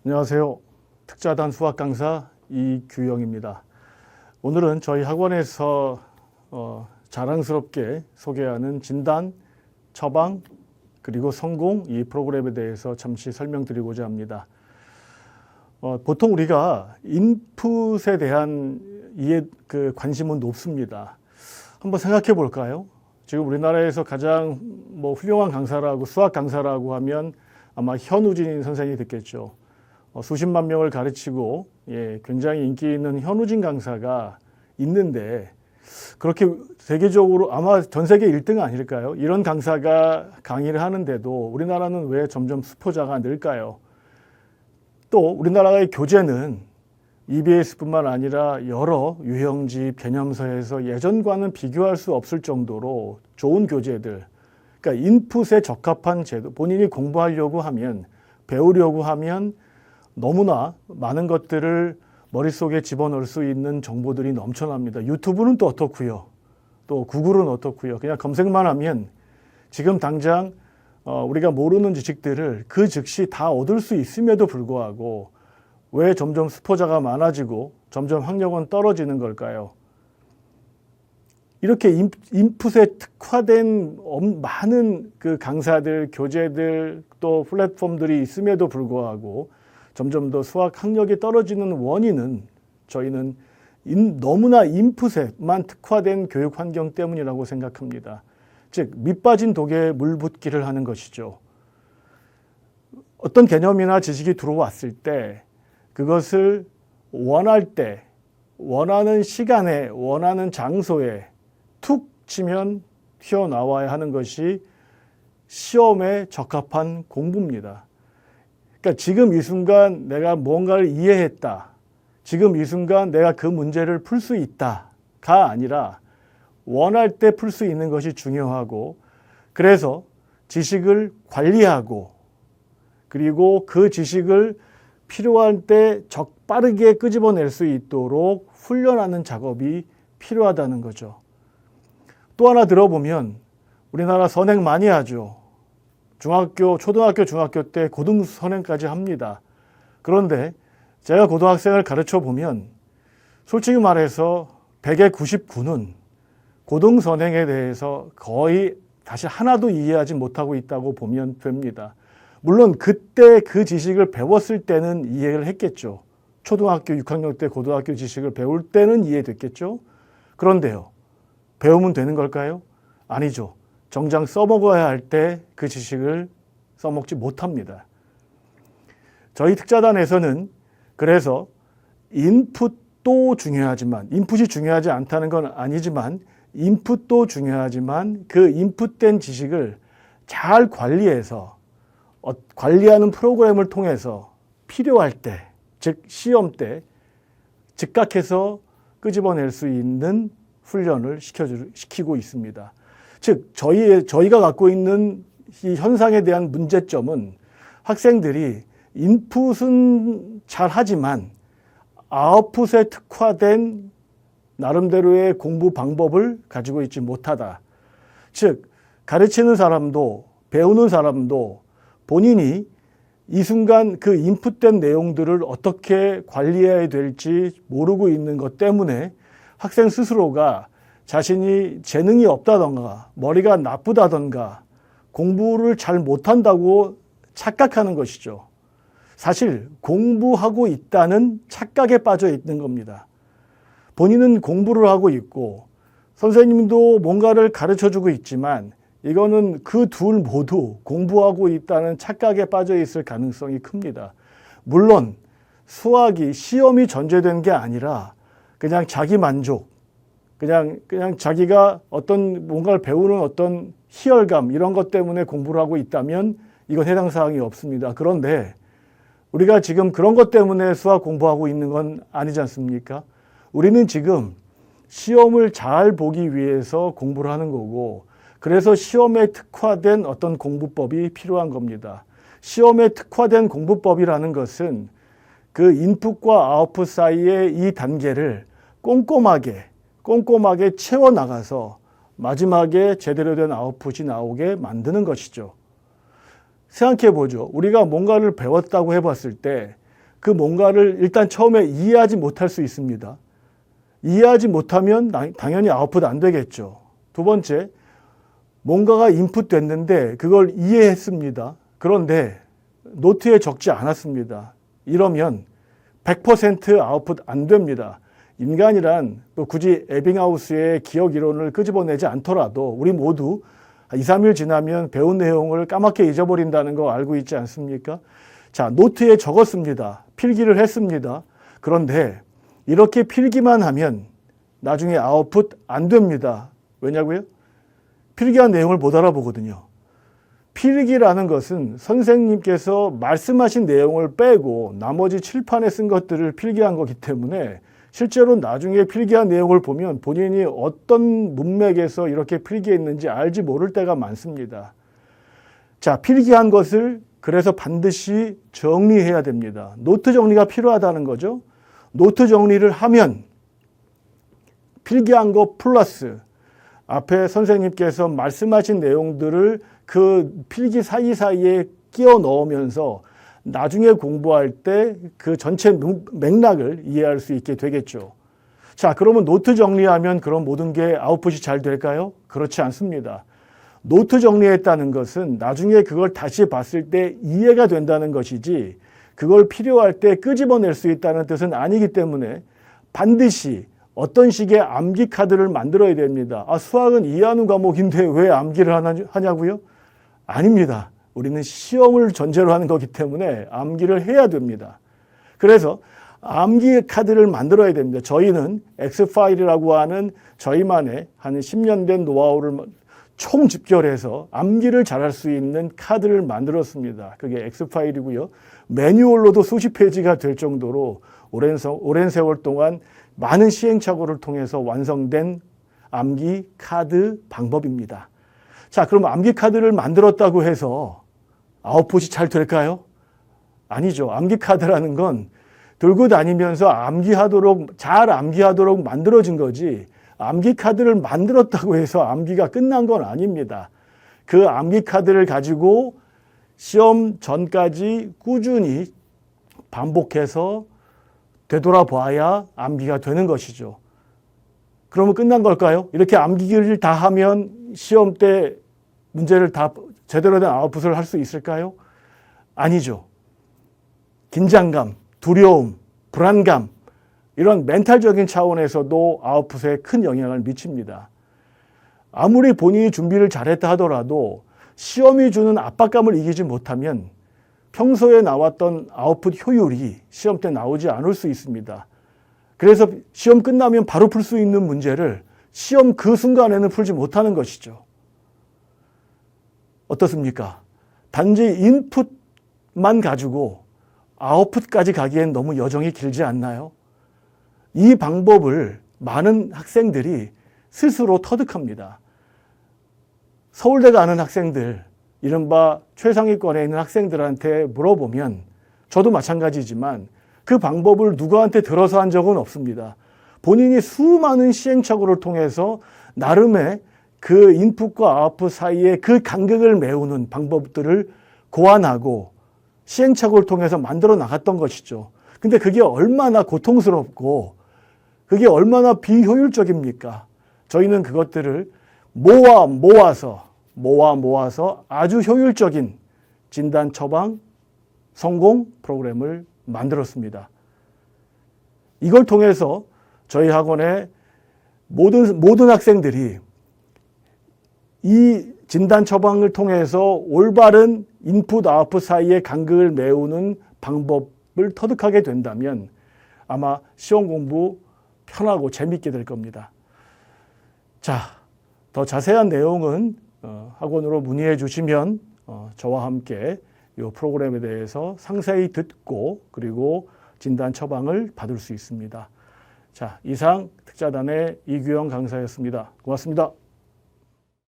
안녕하세요. 특자단 수학 강사 이규영입니다. 오늘은 저희 학원에서 자랑스럽게 소개하는 진단, 처방, 그리고 성공 이 프로그램에 대해서 잠시 설명드리고자 합니다. 보통 우리가 인풋에 대한 관심은 높습니다. 한번 생각해 볼까요? 지금 우리나라에서 가장 훌륭한 강사라고, 수학 강사라고 하면 아마 현우진 선생이 됐겠죠. 수십만 명을 가르치고 굉장히 인기 있는 현우진 강사가 있는데, 그렇게 세계적으로 아마 전 세계 1등 아닐까요? 이런 강사가 강의를 하는데도 우리나라는 왜 점점 수포자가 늘까요? 또 우리나라의 교재는 EBS뿐만 아니라 여러 유형지, 개념서에서 예전과는 비교할 수 없을 정도로 좋은 교재들, 그러니까 인풋에 적합한 제도, 본인이 공부하려고 하면, 배우려고 하면 너무나 많은 것들을 머릿속에 집어넣을 수 있는 정보들이 넘쳐납니다. 유튜브는 또 어떻고요? 또 구글은 어떻고요? 그냥 검색만 하면 지금 당장 우리가 모르는 지식들을 그 즉시 다 얻을 수 있음에도 불구하고 왜 점점 수포자가 많아지고 점점 학력은 떨어지는 걸까요? 이렇게 인풋에 특화된 많은 그 강사들, 교재들, 또 플랫폼들이 있음에도 불구하고 점점 더 수학 학력이 떨어지는 원인은 저희는 너무나 인풋에만 특화된 교육 환경 때문이라고 생각합니다. 즉, 밑빠진 독에 물 붓기를 하는 것이죠. 어떤 개념이나 지식이 들어왔을 때 그것을 원할 때, 원하는 시간에, 원하는 장소에 툭 치면 튀어나와야 하는 것이 시험에 적합한 공부입니다. 그러니까 지금 이 순간 내가 뭔가를 이해했다. 지금 이 순간 내가 그 문제를 풀 수 있다가 아니라 원할 때 풀 수 있는 것이 중요하고, 그래서 지식을 관리하고 그리고 그 지식을 필요할 때 빠르게 끄집어낼 수 있도록 훈련하는 작업이 필요하다는 거죠. 또 하나 들어보면 우리나라 선행 많이 하죠. 초등학교, 중학교 때 고등선행까지 합니다. 그런데 제가 고등학생을 가르쳐 보면 솔직히 말해서 100에 99는 고등선행에 대해서 거의 다시 하나도 이해하지 못하고 있다고 보면 됩니다. 물론 그때 그 지식을 배웠을 때는 이해를 했겠죠. 초등학교 6학년 때 고등학교 지식을 배울 때는 이해됐겠죠. 그런데요, 배우면 되는 걸까요? 아니죠. 정작 써먹어야 할 때 그 지식을 써먹지 못합니다. 저희 특자단에서는 그래서 인풋도 중요하지만, 인풋이 중요하지 않다는 건 아니지만, 인풋도 중요하지만 그 인풋된 지식을 잘 관리해서 관리하는 프로그램을 통해서 필요할 때, 즉 시험 때 즉각해서 끄집어낼 수 있는 훈련을 시키고 있습니다. 즉 저희가 갖고 있는 이 현상에 대한 문제점은 학생들이 인풋은 잘하지만 아웃풋에 특화된 나름대로의 공부 방법을 가지고 있지 못하다. 즉 가르치는 사람도 배우는 사람도 본인이 이 순간 그 인풋된 내용들을 어떻게 관리해야 될지 모르고 있는 것 때문에 학생 스스로가 자신이 재능이 없다던가 머리가 나쁘다던가 공부를 잘 못한다고 착각하는 것이죠. 사실 공부하고 있다는 착각에 빠져 있는 겁니다. 본인은 공부를 하고 있고 선생님도 뭔가를 가르쳐주고 있지만 이거는 그 둘 모두 공부하고 있다는 착각에 빠져 있을 가능성이 큽니다. 물론 수학이 시험이 전제된 게 아니라 그냥 자기 만족, 그냥 자기가 뭔가를 배우는 어떤 희열감 이런 것 때문에 공부를 하고 있다면 이건 해당 사항이 없습니다. 그런데 우리가 지금 그런 것 때문에 수학 공부하고 있는 건 아니지 않습니까? 우리는 지금 시험을 잘 보기 위해서 공부를 하는 거고, 그래서 시험에 특화된 어떤 공부법이 필요한 겁니다. 시험에 특화된 공부법이라는 것은 그 인풋과 아웃풋 사이의 이 단계를 꼼꼼하게 채워나가서 마지막에 제대로 된 아웃풋이 나오게 만드는 것이죠. 생각해 보죠. 우리가 뭔가를 배웠다고 해봤을 때 그 뭔가를 일단 처음에 이해하지 못할 수 있습니다. 이해하지 못하면 당연히 아웃풋 안 되겠죠. 두 번째, 뭔가가 인풋 됐는데 그걸 이해했습니다. 그런데 노트에 적지 않았습니다. 이러면 100% 아웃풋 안 됩니다. 인간이란 또 굳이 에빙하우스의 기억 이론을 끄집어내지 않더라도 우리 모두 2, 3일 지나면 배운 내용을 까맣게 잊어버린다는 거 알고 있지 않습니까? 자, 노트에 적었습니다. 필기를 했습니다. 그런데 이렇게 필기만 하면 나중에 아웃풋 안 됩니다. 왜냐고요? 필기한 내용을 못 알아보거든요. 필기라는 것은 선생님께서 말씀하신 내용을 빼고 나머지 칠판에 쓴 것들을 필기한 거기 때문에 실제로 나중에 필기한 내용을 보면 본인이 어떤 문맥에서 이렇게 필기했는지 알지 모를 때가 많습니다. 자, 필기한 것을 그래서 반드시 정리해야 됩니다. 노트 정리가 필요하다는 거죠. 노트 정리를 하면 필기한 거 플러스 앞에 선생님께서 말씀하신 내용들을 그 필기 사이사이에 끼워 넣으면서 나중에 공부할 때 그 전체 맥락을 이해할 수 있게 되겠죠. 자, 그러면 노트 정리하면 그럼 모든 게 아웃풋이 잘 될까요? 그렇지 않습니다. 노트 정리했다는 것은 나중에 그걸 다시 봤을 때 이해가 된다는 것이지 그걸 필요할 때 끄집어낼 수 있다는 뜻은 아니기 때문에 반드시 어떤 식의 암기 카드를 만들어야 됩니다. 아, 수학은 이해하는 과목인데 왜 암기를 하냐고요? 아닙니다. 우리는 시험을 전제로 하는 거기 때문에 암기를 해야 됩니다. 그래서 암기 카드를 만들어야 됩니다. 저희는 X파일이라고 하는 저희만의 한 10년 된 노하우를 총 집결해서 암기를 잘할 수 있는 카드를 만들었습니다. 그게 X파일이고요. 매뉴얼로도 수십 페이지가 될 정도로 오랜 세월 동안 많은 시행착오를 통해서 완성된 암기 카드 방법입니다. 자, 그럼 암기 카드를 만들었다고 해서 아웃풋이 잘 될까요? 아니죠. 암기 카드라는 건 들고 다니면서 잘 암기하도록 만들어진 거지 암기 카드를 만들었다고 해서 암기가 끝난 건 아닙니다. 그 암기 카드를 가지고 시험 전까지 꾸준히 반복해서 되돌아봐야 암기가 되는 것이죠. 그러면 끝난 걸까요? 이렇게 암기를 다 하면 시험 때 문제를 다 제대로 된 아웃풋을 할 수 있을까요? 아니죠. 긴장감, 두려움, 불안감 이런 멘탈적인 차원에서도 아웃풋에 큰 영향을 미칩니다. 아무리 본인이 준비를 잘했다 하더라도 시험이 주는 압박감을 이기지 못하면 평소에 나왔던 아웃풋 효율이 시험 때 나오지 않을 수 있습니다. 그래서 시험 끝나면 바로 풀 수 있는 문제를 시험 그 순간에는 풀지 못하는 것이죠. 어떻습니까? 단지 인풋만 가지고 아웃풋까지 가기엔 너무 여정이 길지 않나요? 이 방법을 많은 학생들이 스스로 터득합니다. 서울대 가는 학생들, 이른바 최상위권에 있는 학생들한테 물어보면 저도 마찬가지지만 그 방법을 누구한테 들어서 한 적은 없습니다. 본인이 수많은 시행착오를 통해서 나름의 그 인풋과 아웃풋 사이에 그 간격을 메우는 방법들을 고안하고 시행착오를 통해서 만들어 나갔던 것이죠. 근데 그게 얼마나 고통스럽고 그게 얼마나 비효율적입니까? 저희는 그것들을 모아서 아주 효율적인 진단 처방 성공 프로그램을 만들었습니다. 이걸 통해서 저희 학원의 모든 학생들이 이 진단 처방을 통해서 올바른 인풋 아웃풋 사이의 간극을 메우는 방법을 터득하게 된다면 아마 시험 공부 편하고 재밌게 될 겁니다. 자, 더 자세한 내용은 학원으로 문의해 주시면 저와 함께 이 프로그램에 대해서 상세히 듣고 그리고 진단 처방을 받을 수 있습니다. 자, 이상 특자단의 이규영 강사였습니다. 고맙습니다.